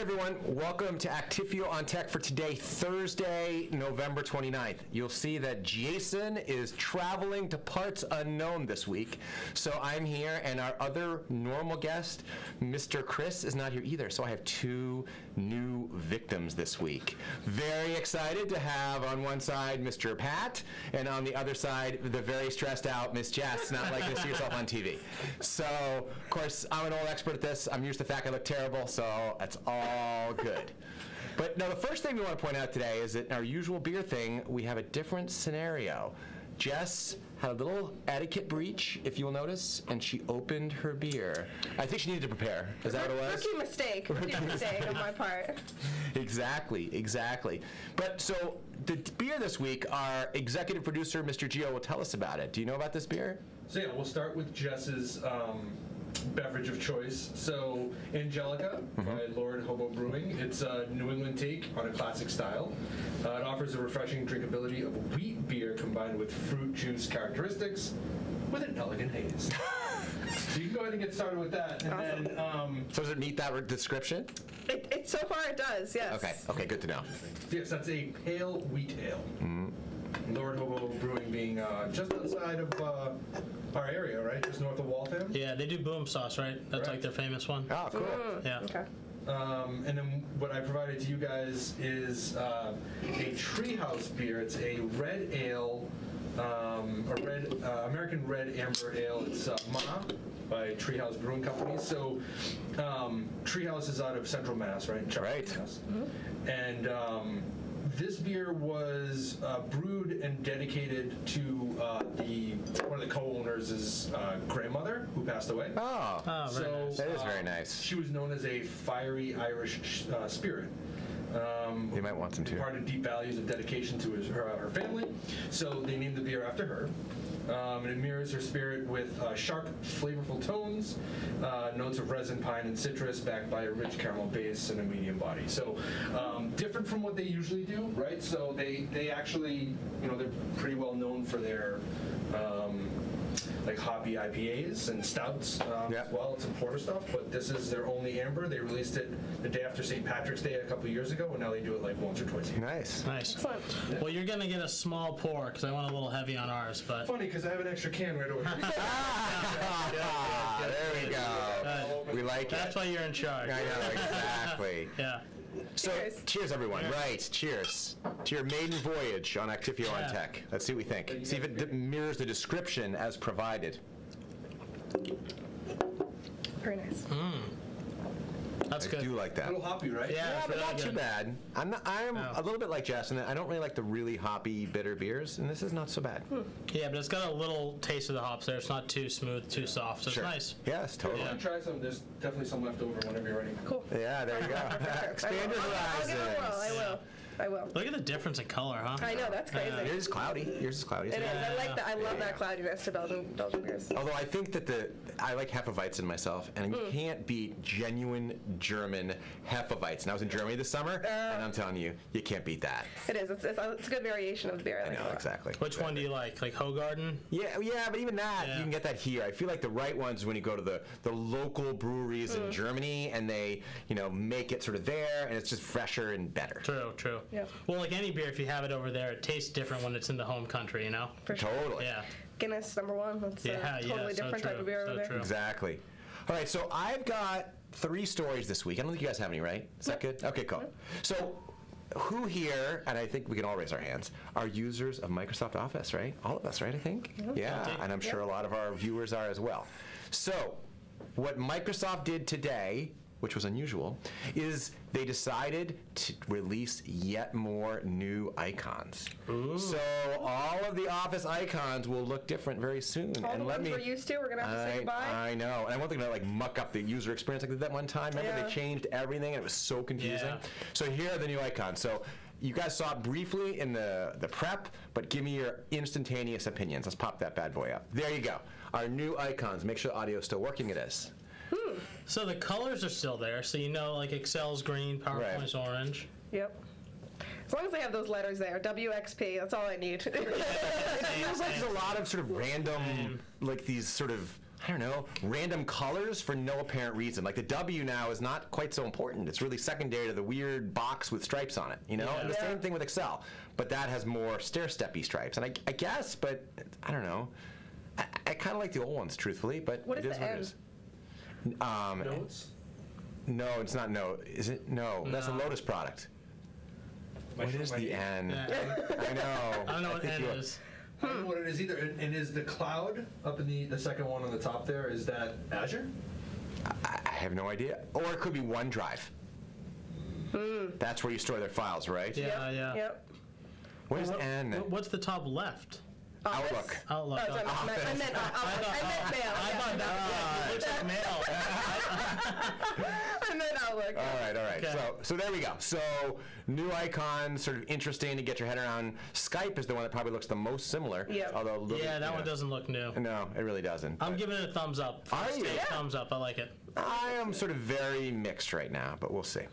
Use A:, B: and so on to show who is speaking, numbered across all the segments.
A: Hey everyone, welcome to Actifio On-Tech for today, Thursday, November 29th. You'll see that Jason is traveling to parts unknown this week, so I'm here, and our other normal guest, Mr. Chris, is not here either, so I have two new victims this week. Very excited to have on one side Mr. Pat, and on the other side, the very stressed out Miss Jess, not liking to see herself on TV. So, of course, I'm an old expert at this. I'm used to the fact I look terrible, so that's all good. But now the first thing we want to point out today is that in our usual beer thing, we have a different scenario. Jess had a little etiquette breach, if you will notice, and she opened her beer. I think she needed to prepare. Is that what it was?
B: Rookie mistake on my part.
A: Exactly. But so the beer this week, our executive producer, Mr. Gio, will tell us about it. Do you know about this beer?
C: So yeah, we'll start with Jess's beverage of choice. So Angelica by Lord Hobo Brewing. It's a New England take on a classic style. It offers a refreshing drinkability of wheat beer combined with fruit juice characteristics with an elegant haze. So you can go ahead and get started with that. And
B: Awesome.
C: then,
A: So does it meet that description?
B: It so far it does, yes.
A: Okay, good to know.
C: yes, that's a pale wheat ale. Lord Hobo Brewing being just outside of our area, right? Just north of Waltham.
D: Yeah, they do boom sauce, right? That's like their famous one.
A: Oh, cool.
D: Yeah.
B: Okay.
C: And then what I provided to you guys is a Treehouse Beer. It's a red ale, American red amber ale. It's Ma by Treehouse Brewing Company. So Treehouse is out of Central Mass, right?
A: Right.
C: Mass. And this beer was brewed and dedicated to one of the co-owners' grandmother who passed away.
A: Oh,
D: very nice.
A: That is very nice.
C: She was known as a fiery Irish spirit.
A: You might want some too.
C: Part of deep values of dedication to her family. So they named the beer after her. And it mirrors her spirit with sharp, flavorful tones, notes of resin, pine, and citrus, backed by a rich caramel base and a medium body. So different from what they usually do, right? So they actually, they're pretty well known for their like hoppy IPAs and stouts as well. It's some porter stuff, but this is their only amber. They released it the day after St. Patrick's Day a couple of years ago, and now they do it like once or twice a year.
A: Nice.
B: Excellent.
D: Well, you're going to get a small pour because I want a little heavy on ours, but...
C: Funny, because I have an extra can right over here.
A: There we go. We like it.
D: That's why you're in charge.
A: I know, exactly.
D: Yeah.
A: So, cheers everyone.
D: Yeah.
A: Right, cheers to your maiden voyage on Actifio On-Tech. Let's see what we think. See if it mirrors the description as provided.
B: Very nice.
D: That's
A: I
D: good.
A: do like
C: A
A: that.
C: little hoppy, right?
D: Yeah, it's
A: But
D: really
A: not too
D: good.
A: bad. I'm a little bit like Jess, and I don't really like the really hoppy, bitter beers, and this is not so bad.
D: Yeah, but it's got a little taste of the hops there. It's not too smooth, too soft, so
A: Sure.
D: it's nice.
A: Yes, totally.
C: You try some. There's definitely some left over whenever you're ready.
B: Cool.
A: Yeah, there you go. Expand your
B: I'll give it a whirl.
A: horizons.
B: I will.
D: Look at the difference in color, huh?
B: I know, that's crazy.
A: Yours is cloudy.
B: It is. I like that. I love that cloudiness to Belgian beers.
A: Although I think that I like Hefeweizen myself, and you can't beat genuine German Hefeweizen. I was in Germany this summer, and I'm telling you, you can't beat that.
B: It is. It's a good variation of the beer.
A: I know, exactly.
D: Which one do you like? Like Hogarden?
A: Yeah, but even that,
D: Yeah.
A: you can get that here. I feel like the right ones when you go to the local breweries in Germany, and they, make it sort of there, and it's just fresher and better.
D: True.
B: Yeah.
D: Well, like any beer, if you have it over there, it tastes different when it's in the home country,
B: For sure.
A: Totally.
D: Yeah.
B: Guinness, number one. That's a totally
D: so
B: different
D: true,
B: type of beer
D: so
B: over there.
D: true.
A: Exactly. All right, so I've got 3 stories this week. I don't think you guys have any, right? Is that good? Okay, cool. So who here, and I think we can all raise our hands, are users of Microsoft Office, right? All of us, right, I think? Yeah, and I'm sure a lot of our viewers are as well. So what Microsoft did today, which was unusual, is they decided to release yet more new icons.
D: Ooh.
A: So all of the Office icons will look different very soon.
B: All the ones we're used to, we're going to have to say goodbye.
A: I know. And I want them to muck up the user experience like they did that one time. Remember they changed everything and it was so confusing?
D: Yeah.
A: So here are the new icons. So you guys saw it briefly in the prep, but give me your instantaneous opinions. Let's pop that bad boy up. There you go. Our new icons. Make sure the audio is still working. It is.
D: So the colors are still there, so like Excel's green, PowerPoint's orange.
B: Yep. As long as they have those letters there, WXP, that's all I need.
A: It feels like there's a lot of sort of random, like these sort of I don't know, random colors for no apparent reason. Like the W now is not quite so important. It's really secondary to the weird box with stripes on it, you know?
D: Yeah.
A: And the same thing with Excel, but that has more stair-steppy stripes. And I guess, but I don't know. I kind of like the old ones, truthfully, but
B: What is
A: it is
B: the
A: what it
B: N?
A: is.
C: Notes?
A: No, it's not Note. Is it? No, that's a Lotus product. What is the N?
D: Yeah.
A: I know.
D: I don't know what
A: think
D: N
A: you-
D: is.
C: I don't know what it is either. And is the cloud up in the second one on the top there, is that Azure?
A: I have no idea. Or it could be OneDrive. That's where you store their files, right?
D: Yeah, yeah.
B: Yep.
A: What is N?
D: What's the top left?
A: Outlook.
D: Outlook.
B: Oh, sorry, I meant mail.
D: I thought that looks like mail.
B: I meant Outlook.
A: All right.
D: Okay.
A: So there we go. So new icon, sort of interesting to get your head around. Skype is the one that probably looks the most similar.
B: Yep.
A: Although a little
D: Yeah,
A: bit,
D: that
A: you
D: one
A: know.
D: doesn't look new.
A: No, it really doesn't.
D: I'm
A: but
D: giving it a thumbs up.
A: Are you?
D: Stay
A: Yeah.
D: thumbs up. I like it.
A: I am sort of very mixed right now, but we'll see.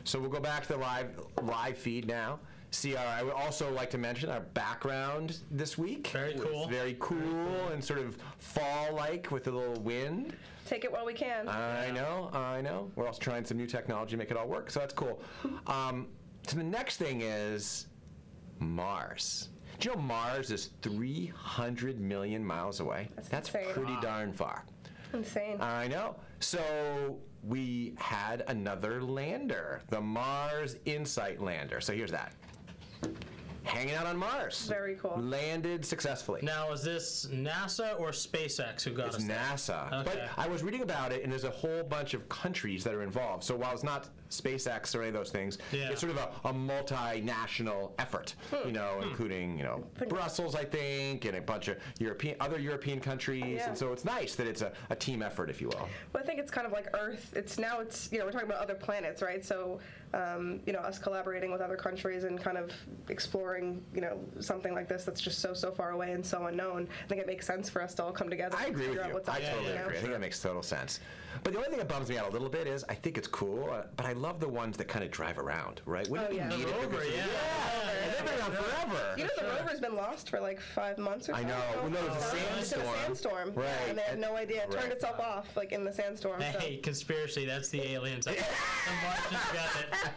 A: So we'll go back to the live feed now. See, I would also like to mention our background this week.
D: Very cool.
A: It's very cool and sort of fall-like with a little wind.
B: Take it while we can.
A: I know. We're also trying some new technology to make it all work, so that's cool. So the next thing is Mars. Do you know Mars is 300 million miles away? That's
B: insane.
A: pretty
D: Wow.
A: darn far.
B: Insane.
A: I know. So we had another lander, the Mars Insight lander. So here's that. Hanging out on Mars.
B: Very cool.
A: Landed successfully.
D: Now, is this NASA or SpaceX who got
A: It's
D: us there?
A: NASA.
D: Okay.
A: But I was reading about it, and there's a whole bunch of countries that are involved. So while it's not SpaceX or any of those things,
D: Yeah.
A: it's sort of a multinational effort, including, Brussels, I think, and a bunch of other European countries.
B: Yeah.
A: And so it's nice that it's a team effort, if you will.
B: Well, I think it's kind of like Earth. It's we're talking about other planets, right? So, us collaborating with other countries and kind of exploring, something like this that's just so far away and so unknown. I think it makes sense for us to all come together.
A: I
B: and
A: agree with
B: figure out
A: you.
B: what's
A: I
B: up there,
A: totally agree. I think that makes total sense. But the only thing that bums me out a little bit is I think it's cool, but I love the ones that kind of drive around, right? Wouldn't it
B: yeah.
A: be neat if it
D: Rover,
A: was-
D: yeah.
A: And they've been around forever.
B: The rover's been lost for like 5 months or so.
A: I know. Well, no, it was a
B: It's in a
A: sandstorm.
B: sandstorm.
A: Right.
B: Yeah, and they had no idea. It turned
A: Right.
B: itself off, like in the sandstorm.
D: Hey, conspiracy, that's the aliens. The Martians got it.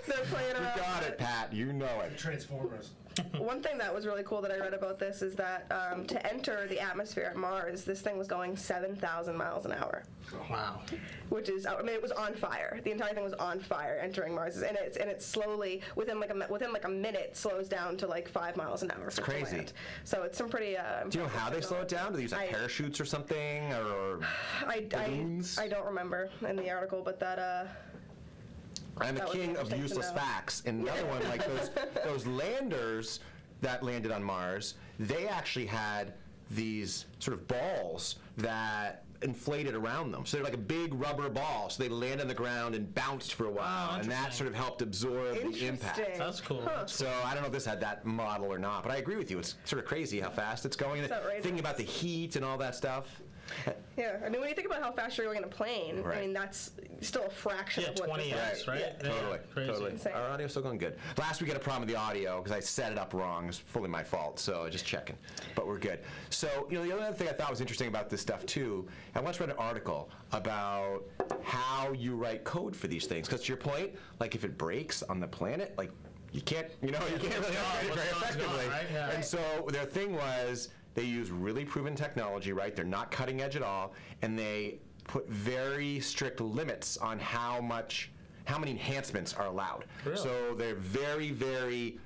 B: So they're playing
A: You
B: around.
A: got it, Pat. You know it.
C: Transformers.
B: One thing that was really cool that I read about this is that to enter the atmosphere at Mars, this thing was going 7,000 miles an hour,
D: Wow.
B: which is, it was on fire. The entire thing was on fire entering Mars, and it's slowly within like a minute slows down to like 5 miles an hour. It's
A: crazy.
B: So it's some pretty.
A: Do you know how they slow it down? Do they use like parachutes or something, or balloons?
B: I don't remember in the article, but that.
A: I'm the
B: That would be
A: king of
B: interesting to
A: useless
B: know.
A: facts. And another one, like those landers that landed on Mars, they actually had these sort of balls that inflated around them. So they're like a big rubber ball. So they landed on the ground and bounced for a while, and that
D: interesting.
A: sort of helped absorb the impact.
B: Interesting.
D: That's cool.
A: So I don't know if this had that model or not, but I agree with you. It's sort of crazy how fast it's going.
B: outrageous.
A: Thinking about the heat and all that stuff.
B: Yeah, I mean, when you think about how fast you're going in a plane,
A: Right.
B: I mean, that's still a fraction
D: Yeah,
B: of what
D: 20
B: this
D: X,
B: is.
D: right?
B: Yeah.
D: Yeah,
A: Totally,
D: crazy.
A: totally.
B: Insane.
A: Our audio's still going good. Last week I had a problem with the audio because I set it up wrong. It's fully my fault, so just checking. But we're good. So, the other thing I thought was interesting about this stuff too, I once read an article about how you write code for these things. Because to your point, like if it breaks on the planet, like you can't really operate it very effectively.
D: Right? Yeah.
A: And so their thing was they use really proven technology, right? They're not cutting edge at all, and they put very strict limits on how many enhancements are allowed.
D: Really?
A: So they're very, very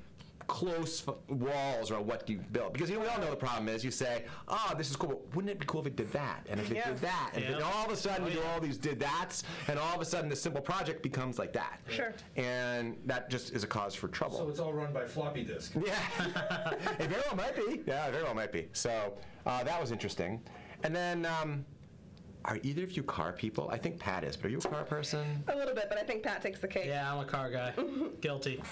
A: close walls around what you build. Because we all know the problem is you say, oh, this is cool, but wouldn't it be cool if it did that? And if it
B: Yeah.
A: did that? And
D: Yeah.
A: then all of a sudden you do
D: yeah.
A: all these did that's, and all of a sudden this simple project becomes like that.
B: Sure.
A: And that just is a cause for trouble.
C: So it's all run by floppy disk.
A: Yeah, it very well might be. Yeah, it very well might be. So that was interesting. And then, are either of you car people? I think Pat is, but are you a car person?
B: A little bit, but I think Pat takes the cake.
D: Yeah, I'm a car guy. Guilty.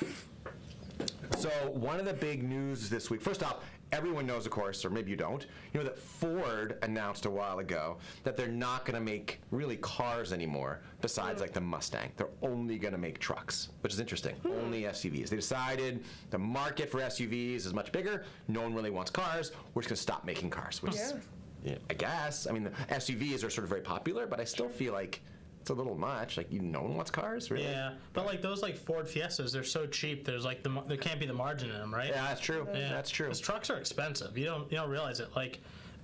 A: So one of the big news this week, first off, everyone knows, of course, or maybe you don't, that Ford announced a while ago that they're not going to make really cars anymore besides like the Mustang. They're only going to make trucks, which is interesting. Only SUVs. They decided the market for SUVs is much bigger. No one really wants cars. We're just going to stop making cars, which is I guess. I mean, the SUVs are sort of very popular, but I still feel like it's a little much. Like, no one wants cars, really.
D: Yeah, but like those like Ford Fiestas, they're so cheap. There's like there can't be the margin in them, right?
A: Yeah, that's true.
D: Yeah.
A: That's true.
D: Because trucks are expensive. You don't realize it. Like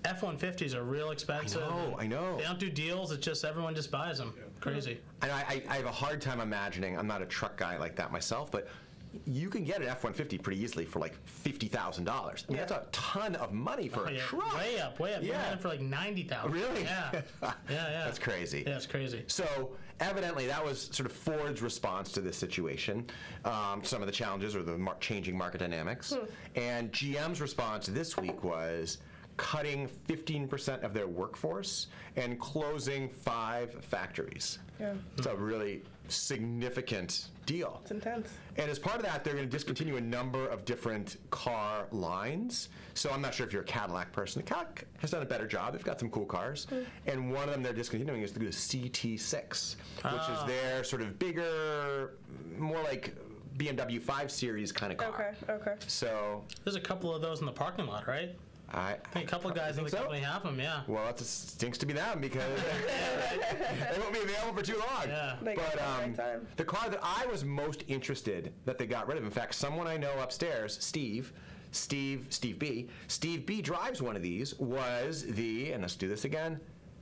D: F-150s are real expensive.
A: I know.
D: They don't do deals. It's just everyone just buys them. Crazy.
A: And I have a hard time imagining. I'm not a truck guy like that myself, but you can get an F-150 pretty easily for like $50,000. I mean, that's a ton of money for a truck.
D: Way up.
A: Yeah.
D: You had it for like $90,000.
A: Really?
D: Yeah. Yeah.
A: That's crazy.
D: Yeah, it's crazy.
A: So evidently, that was sort of Ford's response to this situation, some of the challenges or the changing market dynamics. And GM's response this week was cutting 15% of their workforce and closing 5 factories.
B: Yeah.
A: It's a really significant deal.
B: It's intense.
A: And as part of that, they're going to discontinue a number of different car lines. So I'm not sure if you're a Cadillac person. Cadillac has done a better job. They've got some cool cars. And one of them they're discontinuing is the CT6, which is their sort of bigger, more like BMW 5 Series kind of car.
B: Okay.
A: So
D: There's a couple of those in the parking lot, right?
A: I
D: think a couple of guys in the company have them, yeah.
A: Well, that stinks to be them because they won't be available for too long.
D: Yeah.
B: They got it at the right time.
A: The car that I was most interested that they got rid of, in fact, someone I know upstairs, Steve B drives one of these, was and let's do this again,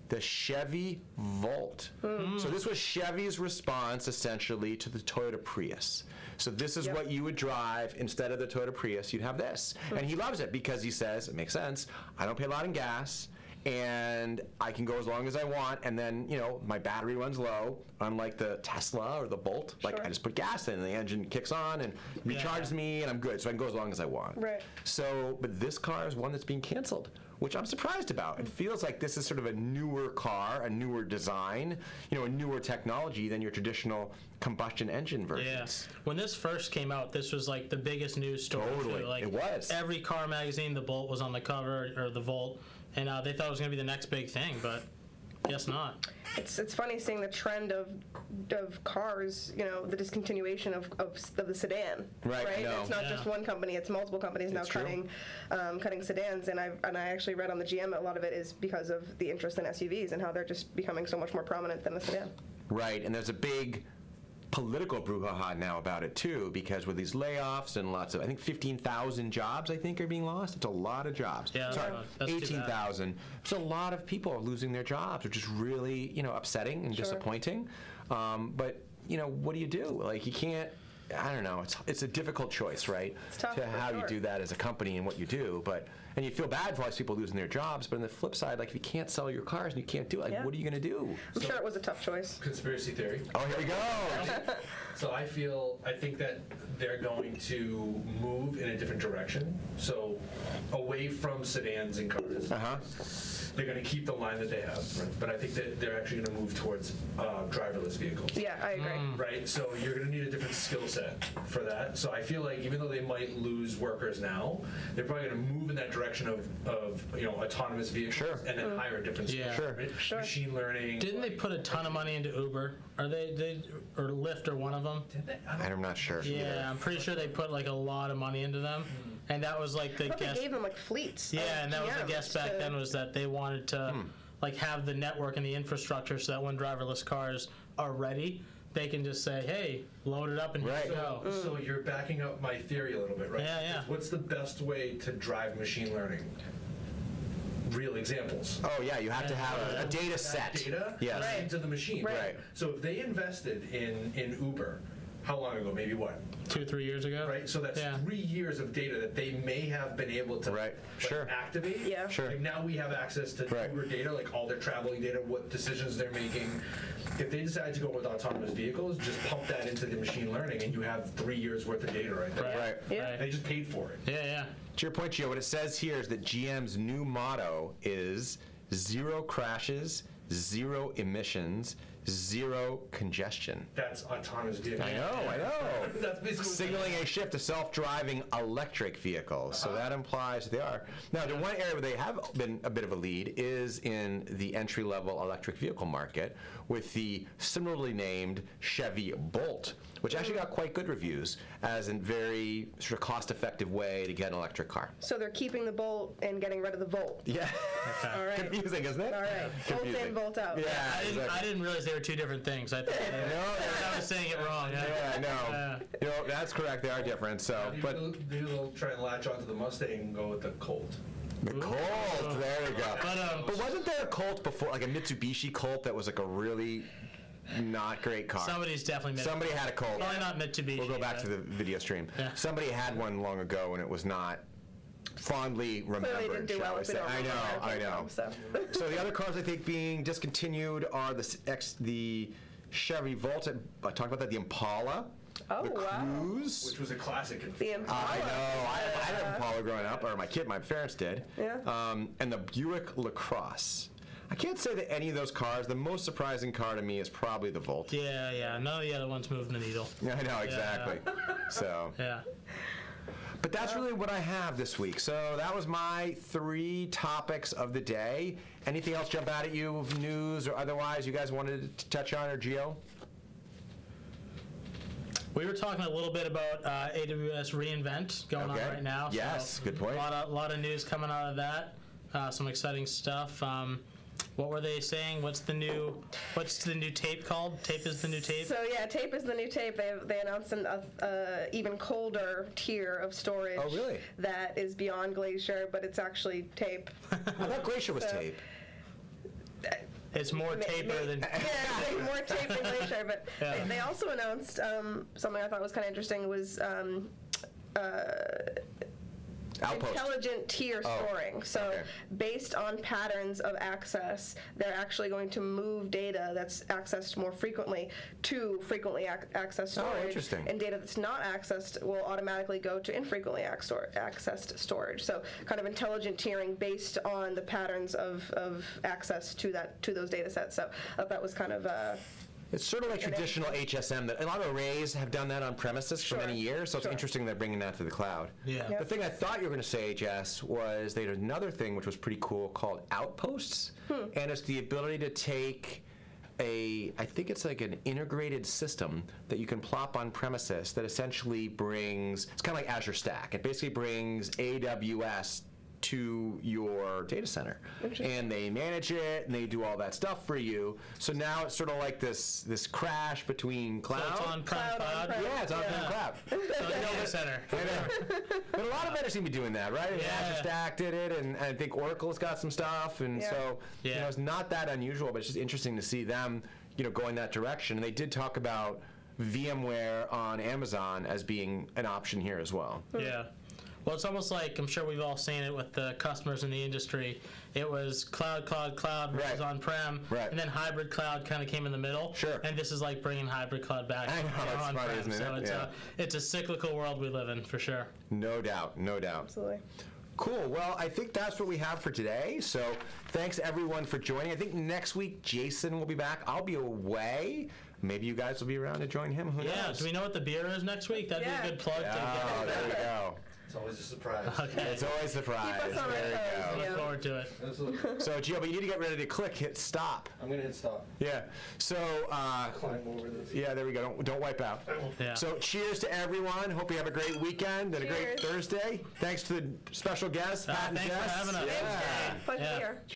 A: the Chevy Volt. So this was Chevy's response, essentially, to the Toyota Prius. So this is what you would drive instead of the Toyota Prius. You'd have this. And he loves it because he says, it makes sense, I don't pay a lot in gas, and I can go as long as I want, and then, my battery runs low, unlike the Tesla or the Bolt. Like, I just put gas in, and the engine kicks on and recharges me, and I'm good, so I can go as long as I want.
B: Right.
A: So, but this car is one that's being canceled, which I'm surprised about. It feels like this is sort of a newer car, a newer design, a newer technology than your traditional combustion engine versions.
D: Yeah. When this first came out, this was like the biggest news story.
A: Totally.
D: Like,
A: it was.
D: Every car magazine, the Bolt was on the cover, or the Volt, and they thought it was going to be the next big thing, but guess not.
B: It's funny seeing the trend of cars, the discontinuation of the sedan.
A: Right.
B: It's not just one company; it's multiple companies now cutting sedans. And I actually read on the GM a lot of it is because of the interest in SUVs and how they're just becoming so much more prominent than the sedan.
A: Right, and there's a big political brouhaha now about it too, because with these layoffs and lots of, I think 15,000 jobs, are being lost. It's a lot of jobs.
D: Yeah,
A: sorry,
D: that's
A: 18,000. It's a lot of people are losing their jobs, which is really, upsetting and disappointing. But what do you do? Like, you can't. I don't know. It's a difficult choice, right?
B: It's tough,
A: to how you do that as a company and what you do, and you feel bad for all these people losing their jobs. But on the flip side, like, if you can't sell your cars and you can't do it, what are you going to do?
B: I'm sure it was a tough choice.
C: Conspiracy theory.
A: Oh, here we go.
C: So I think that they're going to move in a different direction. So away from sedans and cars. They're going to keep the line that they have, right? But I think that they're actually going to move towards driverless vehicles.
B: Yeah, I agree.
C: Right, so you're going to need a different skill set for that. So I feel like even though they might lose workers now, they're probably going to move in that direction of autonomous vehicles and then hire a different skill set. Right? Machine learning.
D: Didn't they put a ton of money into Uber? Are they or Lyft or one of them?
C: Did they?
A: I'm not sure.
D: Yeah, I'm pretty sure they put like a lot of money into them. And that was like the
B: I thought
D: guess.
B: they gave them like fleets.
D: Yeah, and that was the
B: GMs
D: guess back then was that they wanted to like have the network and the infrastructure so that when driverless cars are ready, they can just say, "Hey, load it up and here you go."
C: So you're backing up my theory a little bit, right?
D: Yeah.
C: What's the best way to drive machine learning? Real examples.
A: Oh yeah, you have to have a data set.
C: Data into the machine.
A: Right.
C: So if they invested in Uber, how long ago? Maybe what?
D: 2-3 years ago.
C: Right. So that's 3 years of data that they may have been able to activate.
B: Yeah.
A: Sure.
C: Like now we have access to Uber data, like all their traveling data, what decisions they're making. If they decide to go with autonomous vehicles, just pump that into the machine learning, and you have 3 years worth of data right there.
A: Right.
B: Yeah.
C: They just paid for it.
D: Yeah.
A: To your point, Gio, what it says here is that GM's new motto is 0 crashes, 0 emissions, 0 congestion.
C: That's autonomous vehicles.
A: I know.
C: That's basically
A: Signaling a shift to self-driving electric vehicles. So that implies they are. Now, the one area where they have been a bit of a lead is in the entry-level electric vehicle market with the similarly named Chevy Volt, which actually got quite good reviews as a very sort of cost-effective way to get an electric car.
B: So they're keeping the Bolt and getting rid of the Volt.
A: Yeah.
B: All right.
A: Confusing, isn't it?
B: All right. Volt in, Volt out.
A: Yeah.
D: I didn't realize they were two different things. I thought I was saying it wrong.
A: Yeah, I know. You know, that's correct. They are different. So, but
C: maybe they'll try and latch onto the Mustang and go with the Colt.
A: the Colt, there we go. But wasn't there a Colt before, like a Mitsubishi Colt that was like a really not great car?
D: Somebody
A: had a Colt.
D: Probably not Mitsubishi.
A: We'll go back to the video stream.
D: Yeah.
A: Somebody had one long ago, and it was not fondly remembered.
B: Clearly didn't do well.
A: I know. So the other cars I think being discontinued are the Chevy Volt. I talked about that. The Impala.
B: Oh,
A: the
B: wow.
A: Cruise.
C: Which was a classic.
B: The Impala.
A: I know. I had an Impala growing up, or my parents did.
B: Yeah.
A: And the Buick LaCrosse. I can't say that any of those cars, the most surprising car to me is probably the Volt.
D: Yeah. None of the other ones moved the needle.
A: Yeah, I know, exactly. So.
D: Yeah.
A: But that's really what I have this week. So that was my 3 topics of the day. Anything else jump out at you, news or otherwise, you guys wanted to touch on, or Gio?
D: We were talking a little bit about AWS reInvent going on right now.
A: Yes,
D: so
A: good point.
D: A lot of news coming out of that. Some exciting stuff. What were they saying? What's the new tape called? Tape is the new tape?
B: So yeah, tape is the new tape. They announced an even colder tier of storage.
A: Oh, really?
B: That is beyond Glacier, but it's actually tape.
A: I thought Glacier was tape.
D: It's more taper than...
B: Yeah, it's more tape than Glacier, but they also announced something I thought was kind of interesting was
A: Outpost.
B: Intelligent tier storing. So based on patterns of access, they're actually going to move data that's accessed more frequently to frequently accessed storage.
A: Oh, interesting.
B: And data that's not accessed will automatically go to infrequently accessed storage. So kind of intelligent tiering based on the patterns of access to those data sets. So I thought that was kind of
A: it's sort of like traditional HSM. That a lot of arrays have done that on premises for many years, so it's interesting they're bringing that to the cloud.
D: Yeah.
A: The thing I thought you were going to say, Jess, was they had another thing which was pretty cool called Outposts, and it's the ability to take I think it's like an integrated system that you can plop on premises that essentially brings, it's kind of like Azure Stack. It basically brings AWS to your data center, and they manage it and they do all that stuff for you. So now it's sort of like this crash between cloud.
D: So it's on-prem cloud.
A: Yeah, it's on-prem cloud.
D: So data center.
A: But a lot of vendors seem to be doing that, right?
D: Yeah.
A: Azure Stack did it, and I think Oracle's got some stuff, and so you know, it's not that unusual, but it's just interesting to see them, going that direction. And they did talk about VMware on Amazon as being an option here as well.
D: Yeah. Well, it's almost like, I'm sure we've all seen it with the customers in the industry. It was cloud, was on-prem, and then hybrid cloud kind of came in the middle.
A: Sure.
D: And this is like bringing hybrid cloud back
A: on-prem. Funny, isn't it?
D: So it's a cyclical world we live in, for sure.
A: No doubt.
B: Absolutely.
A: Cool. Well, I think that's what we have for today. So thanks, everyone, for joining. I think next week, Jason will be back. I'll be away. Maybe you guys will be around to join him. Who knows?
D: Do we know what the beer is next week? That'd be a good plug to
A: Oh, there we go.
C: It's always a surprise.
D: Okay.
A: It's always a surprise.
B: Keep us on
A: There
B: our
A: we
B: toes,
A: go.
D: Look forward to it.
C: Absolutely.
A: So, Gio, but you need to get ready to hit stop.
C: I'm going to hit stop.
A: Yeah. So,
C: Climb over this.
A: yeah, there we go. Don't wipe out.
D: Yeah.
A: So, cheers to everyone. Hope you have a great weekend and a great
B: Cheers.
A: Thursday. Thanks to the special guests, Pat and
D: Thanks
A: Jess.
D: for having us.
A: Yeah.
B: Pleasure to be here.